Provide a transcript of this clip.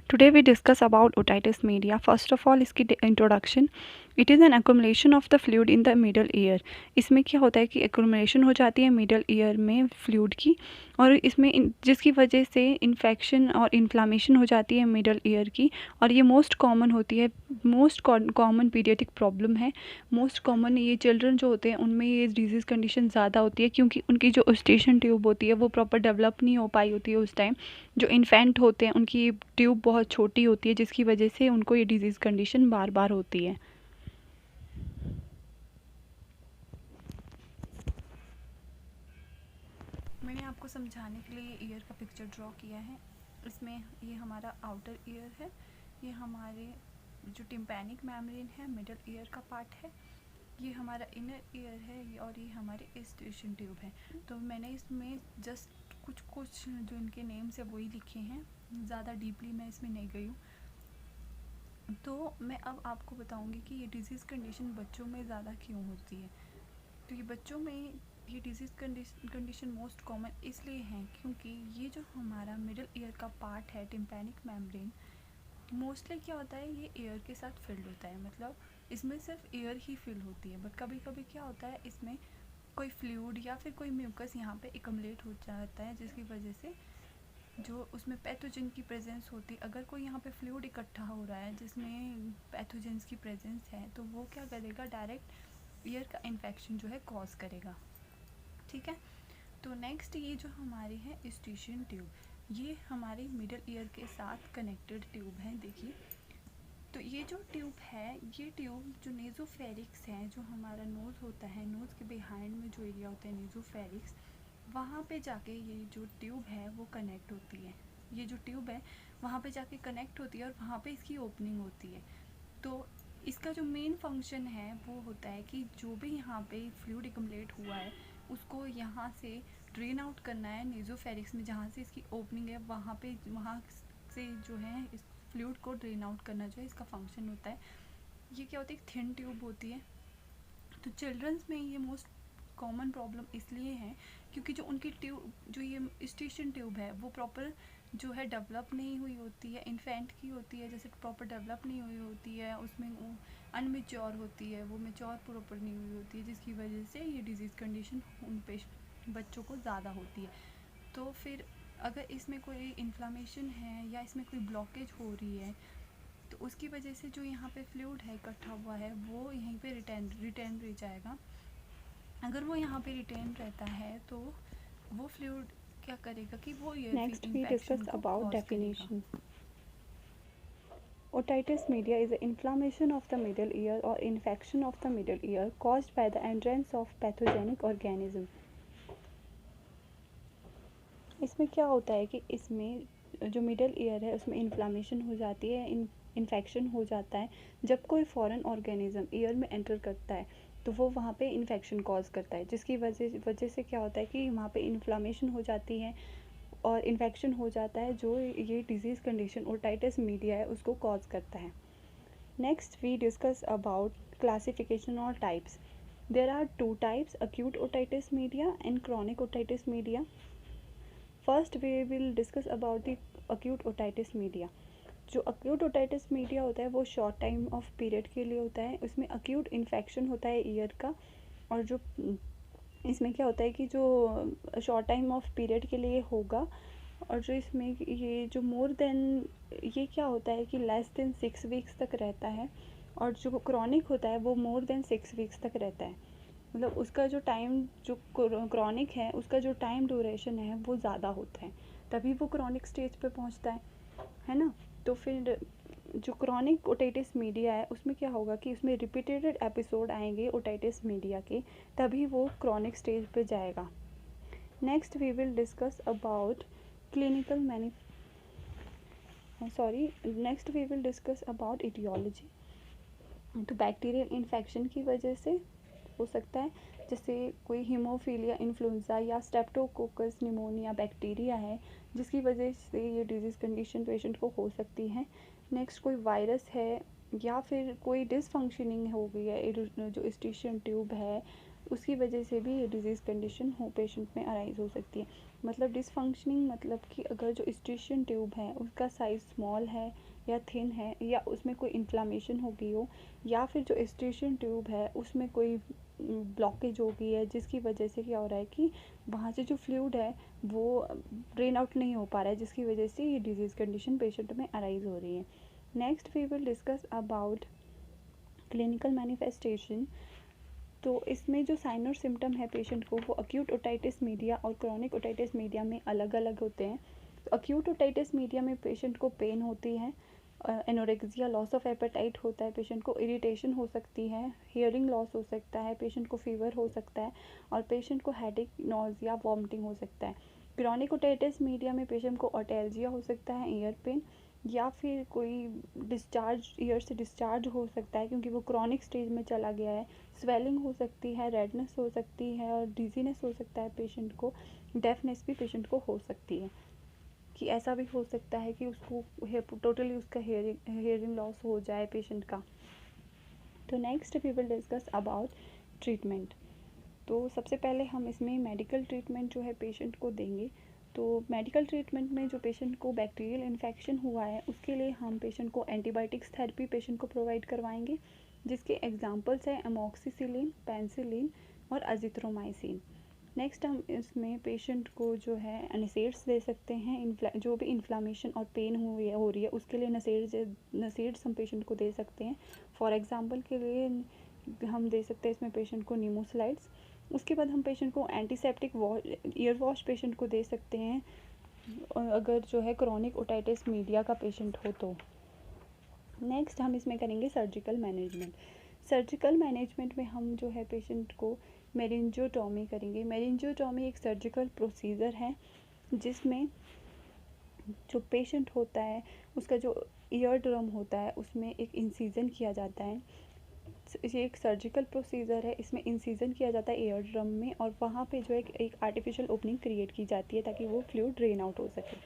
Today we discuss about otitis media. First of all इसकी introduction. It is an accumulation of the fluid in the middle ear. इसमें क्या होता है कि accumulation हो जाती है मिडल ईयर में फ्लूइड की, और इसमें जिसकी वजह से इन्फेक्शन और इन्फ्लामेशन हो जाती है मिडल ईयर की. और ये मोस्ट कॉमन होती है, मोस्ट कॉमन पीडियाट्रिक प्रॉब्लम है. मोस्ट कॉमन ये चिल्ड्रन जो होते हैं उनमें ये डिजीज़ कंडीशन ज़्यादा होती है, क्योंकि उनकी जो ओस्टेशन ट्यूब होती है वो प्रॉपर डेवलप नहीं हो पाई होती है उस टाइम. जो इन्फेंट होते हैं उनकी ट्यूब बहुत छोटी होती है, जिसकी वजह से उनको ये डिजीज़ कंडीशन बार बार होती है. मैंने आपको समझाने के लिए ईयर का पिक्चर ड्रॉ किया है. इसमें ये हमारा आउटर ईयर है, ये हमारे जो टिम्पैनिक मेम्ब्रेन है मिडल ईयर का पार्ट है, ये हमारा इनर ईयर है, और ये हमारे एस्टेशन ट्यूब है. तो मैंने इसमें जस्ट कुछ जो इनके नेम्स है वही लिखे हैं, ज़्यादा डीपली मैं इसमें नहीं गई हूँ. तो मैं अब आपको बताऊंगी कि ये डिजीज़ कंडीशन बच्चों में ज़्यादा क्यों होती है. तो ये बच्चों में ये डिजीज़ कंडीशन मोस्ट कॉमन इसलिए है क्योंकि ये जो हमारा मिडल ईयर का पार्ट है टिम्पैनिक मेम्ब्रेन, मोस्टली क्या होता है ये एयर के साथ फिल्ड होता है. मतलब इसमें सिर्फ एयर ही फिल होती है, बट कभी कभी क्या होता है इसमें कोई फ्लूइड या फिर कोई म्यूकस यहाँ पे एकमलेट हो जाता है, जिसकी वजह से जो उसमें पैथोजन की प्रेजेंस होती है. अगर कोई यहाँ पे फ्लूइड इकट्ठा हो रहा है जिसमें पैथोजेंस की प्रेजेंस है, तो वो क्या करेगा, डायरेक्ट ईयर का इन्फेक्शन जो है कॉज करेगा. ठीक है. तो नेक्स्ट ये जो हमारी है एस्टेशन ट्यूब, ये हमारी मिडल ईयर के साथ कनेक्टेड ट्यूब है. देखिए, तो ये जो ट्यूब है, ये ट्यूब जो नेज़ोफेरिक्स है, जो हमारा नोज़ होता है, नोज़ के बिहाइंड में जो एरिया होता है नेज़ोफेरिक्स, वहाँ पे जाके ये जो ट्यूब है वो कनेक्ट होती है. ये जो ट्यूब है वहाँ पे जाके कनेक्ट होती है और वहाँ पे इसकी ओपनिंग होती है. तो इसका जो मेन फंक्शन है वो होता है कि जो भी यहाँ पे फ्लूइड एकमुलेट हुआ है उसको यहाँ से ड्रेन आउट करना है नेज़ोफेरिक्स में, जहाँ से इसकी ओपनिंग है वहाँ से जो है इस फ्लूइड को ड्रेन आउट करना जो है इसका फंक्शन होता है. ये क्या होती है, एक थिन ट्यूब होती है. तो चिल्ड्रंस में ये मोस्ट कॉमन प्रॉब्लम इसलिए है क्योंकि जो उनकी ट्यूब, जो ये स्टेशन ट्यूब है वो प्रॉपर जो है डेवलप नहीं हुई होती है, इन्फेंट की होती है, जैसे प्रॉपर डेवलप नहीं हुई होती है, उसमें वो अनमेच्योर होती है, वो मेच्योर प्रॉपर नहीं हुई होती है, जिसकी वजह से ये डिजीज़ कंडीशन उन बच्चों को ज़्यादा होती है. तो फिर अगर इसमें कोई इन्फ्लामेशन है या इसमें कोई ब्लॉकेज हो रही है, तो उसकी वजह से जो यहाँ पे फ्लूइड है इकट्ठा हुआ है वो यहीं पे रिटेन रह जाएगा. अगर वो यहाँ पे रिटेन रहता है तो वो फ्लूइड क्या करेगा कि वो year Next, we infection discuss को about कॉज करेगा. definition. Otitis media is an inflammation of the middle ear or infection of the middle ear caused by the entrance of pathogenic organism. इसमें क्या होता है कि इसमें जो मिडल ईयर है उसमें इन्फ्लामेशन हो जाती है, इन्फेक्शन हो जाता है. जब कोई फॉरेन ऑर्गेनिज्म ईयर में एंटर करता है तो वो वहाँ पे इन्फेक्शन कॉज करता है, जिसकी वजह से क्या होता है कि वहाँ पे इन्फ्लामेशन हो जाती है और इन्फेक्शन हो जाता है, जो ये डिजीज़ कंडीशन ओटाइटिस मीडिया है उसको कॉज करता है. Next we discuss about classification और types. There are two types, acute otitis media and chronic otitis media. First we will discuss about the acute otitis media. जो acute otitis media होता है वो short time of period के लिए होता है. उसमें acute इन्फेक्शन होता है ईयर का, और जो इसमें क्या होता है कि जो शॉर्ट टाइम ऑफ पीरियड के लिए होगा, और जो इसमें ये जो मोर देन, ये क्या होता है कि लेस देन 6 वीक्स तक रहता है, और जो क्रॉनिक होता है वो मोर देन 6 वीक्स तक रहता है. मतलब उसका जो टाइम, जो क्रॉनिक है उसका जो टाइम ड्यूरेशन है वो ज़्यादा होता है, तभी वो क्रॉनिक स्टेज पे पहुंचता है ना. तो फिर जो क्रॉनिक ओटाइटिस मीडिया है उसमें क्या होगा कि उसमें रिपीटेड एपिसोड आएंगे ओटाइटिस मीडिया के, तभी वो क्रॉनिक स्टेज पे जाएगा. Next we will discuss about clinical next we will discuss about aetiology. तो बैक्टीरियल इन्फेक्शन की वजह से हो सकता है, जैसे कोई हीमोफीलिया इन्फ्लुएंजा या स्ट्रेप्टोकोकस निमोनिया बैक्टीरिया है, जिसकी वजह से ये डिजीज़ कंडीशन पेशेंट को हो सकती है. नेक्स्ट कोई वायरस है, या फिर कोई डिसफंक्शनिंग हो गई है जो स्टेशन ट्यूब है उसकी वजह से भी डिजीज़ कंडीशन हो पेशेंट में अराइज़ हो सकती है। मतलब डिसफंक्शनिंग मतलब कि अगर जो स्ट्रिशियन ट्यूब है उसका साइज़ स्मॉल है या थिन है, या उसमें कोई इन्फ्लामेशन हो गई हो, या फिर जो स्ट्रिशियन ट्यूब है उसमें कोई ब्लॉकेज हो गई है, जिसकी वजह से क्या हो रहा है कि वहाँ से जो फ्लूइड है वो ड्रेन आउट नहीं हो पा रहा है, जिसकी वजह से ये डिजीज़ कंडीशन पेशेंट में अराइज़ हो रही है। Next we will discuss about clinical manifestation. तो इसमें जो साइन और सिम्टम है पेशेंट को, वो अक्यूट ओटाइटिस मीडिया और क्रॉनिक ओटाइटिस मीडिया में अलग अलग होते हैं। तो अक्यूट ओटाइटिस मीडिया में पेशेंट को पेन होती है, एनोरेक्सिया, लॉस ऑफ एपेटाइट होता है, पेशेंट को इरिटेशन हो सकती है, हियरिंग लॉस हो सकता है, पेशेंट को फीवर हो सकता है, और पेशेंट को हेडेक, नॉजिया, वॉमिटिंग हो सकता है। क्रॉनिक ओटाइटिस मीडिया में पेशेंट को ऑटैल्जिया हो सकता है, ईयर पेन, या फिर कोई डिस्चार्ज, ईयर से डिस्चार्ज हो सकता है क्योंकि वो क्रॉनिक स्टेज में चला गया है, स्वेलिंग हो सकती है, रेडनेस हो सकती है, और डिजीनेस हो सकता है पेशेंट को, डेफनेस भी पेशेंट को हो सकती है, कि ऐसा भी हो सकता है कि उसको टोटली उसका हेयरिंग लॉस हो जाए पेशेंट का। तो next we will discuss about treatment. तो सबसे पहले हम इसमें मेडिकल ट्रीटमेंट जो है पेशेंट को देंगे। तो मेडिकल ट्रीटमेंट में जो पेशेंट को बैक्टीरियल इन्फेक्शन हुआ है उसके लिए हम पेशेंट को एंटीबायोटिक्स थेरेपी पेशेंट को प्रोवाइड करवाएंगे, जिसके एग्जांपल्स हैं एमॉक्सिसिलिन, पेनिसिलिन और अजिथ्रोमाइसिन। नेक्स्ट हम इसमें पेशेंट को जो है नसेड्स दे सकते हैं, जो भी इन्फ्लामेशन और पेन हो रही है उसके लिए नसेड्स हम पेशेंट को दे सकते हैं। फॉर एग्जांपल के लिए हम दे सकते हैं इसमें पेशेंट को नीमोसलाइड्स। उसके बाद हम पेशेंट को एंटीसेप्टिक ईयर वॉश पेशेंट को दे सकते हैं अगर जो है क्रॉनिक ओटाइटिस मीडिया का पेशेंट हो तो। नेक्स्ट हम इसमें करेंगे सर्जिकल मैनेजमेंट। सर्जिकल मैनेजमेंट में हम जो है पेशेंट को मेरिंजियोटॉमी करेंगे। मेरिंजियोटॉमी एक सर्जिकल प्रोसीजर है जिसमें जो पेशेंट होता है उसका जो ईयर ड्रम होता है उसमें एक इंसिजन किया जाता है। ये एक सर्जिकल प्रोसीजर है, इसमें इंसिजन किया जाता है ईयर ड्रम में, और वहाँ पे जो है एक आर्टिफिशियल ओपनिंग क्रिएट की जाती है ताकि वो फ्लूइड ड्रेन आउट हो सके।